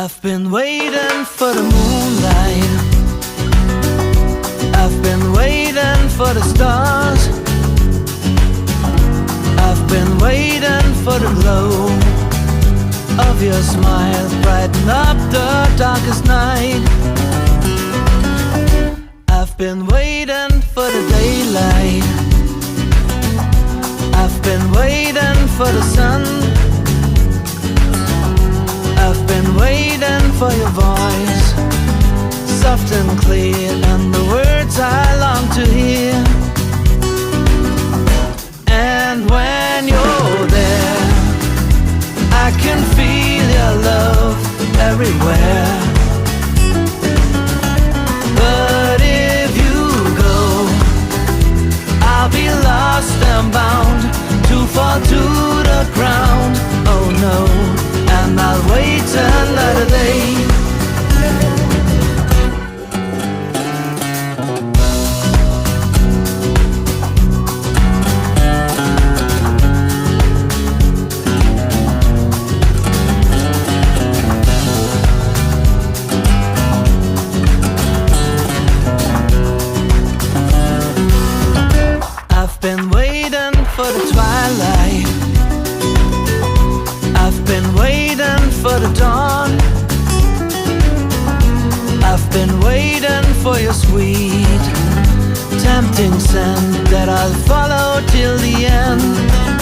I've been waiting for the moonlight. I've been waiting for the stars. I've been waiting for the glow of your smile, brighten up the darkest night. I've been waiting for the daylight. I've been waiting for the sun. I've been waiting for your voice, soft and clear, and the words I long to hear. And when you're there, I can feel your love everywhere. But if you go, I'll be lost and bound to fall to the ground. Oh no, and I'll wait another day. I've been waiting for the twilight. I've been waiting for the dawn. I've been waiting for your sweet, tempting scent that I'll follow till the end.